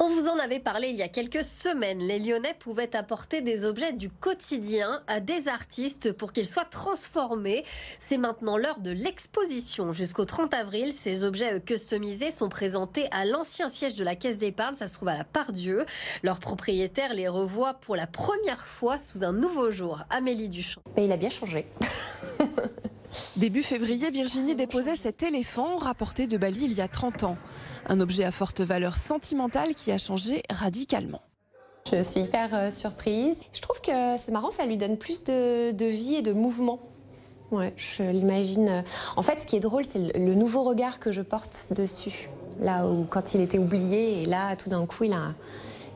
On vous en avait parlé il y a quelques semaines. Les Lyonnais pouvaient apporter des objets du quotidien à des artistes pour qu'ils soient transformés. C'est maintenant l'heure de l'exposition. Jusqu'au 30 avril, ces objets customisés sont présentés à l'ancien siège de la Caisse d'épargne. Ça se trouve à la Part-Dieu. Leur propriétaire les revoit pour la première fois sous un nouveau jour. Amélie Duchamp. Il a bien changé. Début février, Virginie déposait cet éléphant rapporté de Bali il y a 30 ans. Un objet à forte valeur sentimentale qui a changé radicalement. Je suis hyper surprise. Je trouve que c'est marrant, ça lui donne plus de vie et de mouvement. Ouais, je l'imagine. En fait, ce qui est drôle, c'est le nouveau regard que je porte dessus. Là où, quand il était oublié, et là, tout d'un coup, il a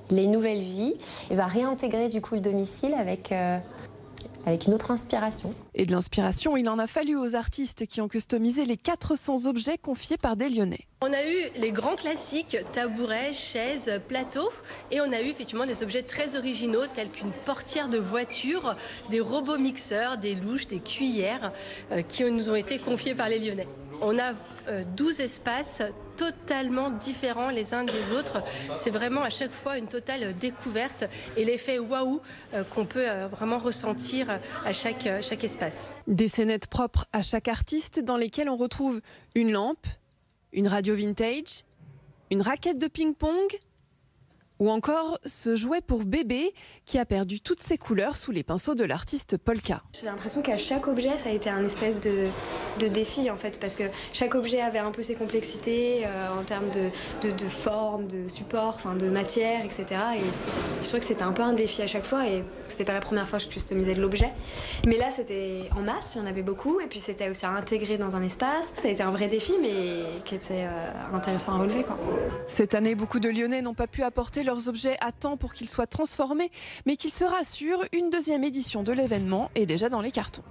une nouvelle vie. Il va réintégrer du coup le domicile avec une autre inspiration. Et de l'inspiration, il en a fallu aux artistes qui ont customisé les 400 objets confiés par des Lyonnais. On a eu les grands classiques, tabourets, chaises, plateaux, et on a eu effectivement des objets très originaux tels qu'une portière de voiture, des robots mixeurs, des louches, des cuillères qui nous ont été confiés par les Lyonnais. On a 12 espaces totalement différents les uns des autres. C'est vraiment à chaque fois une totale découverte et l'effet waouh qu'on peut vraiment ressentir à chaque espace. Des scénettes propres à chaque artiste dans lesquelles on retrouve une lampe, une radio vintage, une raquette de ping-pong ou encore ce jouet pour bébé qui a perdu toutes ses couleurs sous les pinceaux de l'artiste Polka. J'ai l'impression qu'à chaque objet, ça a été un espèce de défi en fait, parce que chaque objet avait un peu ses complexités en termes de forme, de support, enfin de matière, etc. Et je trouvais que c'était un peu un défi à chaque fois et c'était pas la première fois que je customisais de l'objet. Mais là, c'était en masse, il y en avait beaucoup et puis c'était aussi à intégrer dans un espace. Ça a été un vrai défi, mais qui était intéressant à relever, quoi. Cette année, beaucoup de Lyonnais n'ont pas pu apporter leurs objets à temps pour qu'ils soient transformés, mais qu'ils se rassurent, une deuxième édition de l'événement est déjà dans les cartons.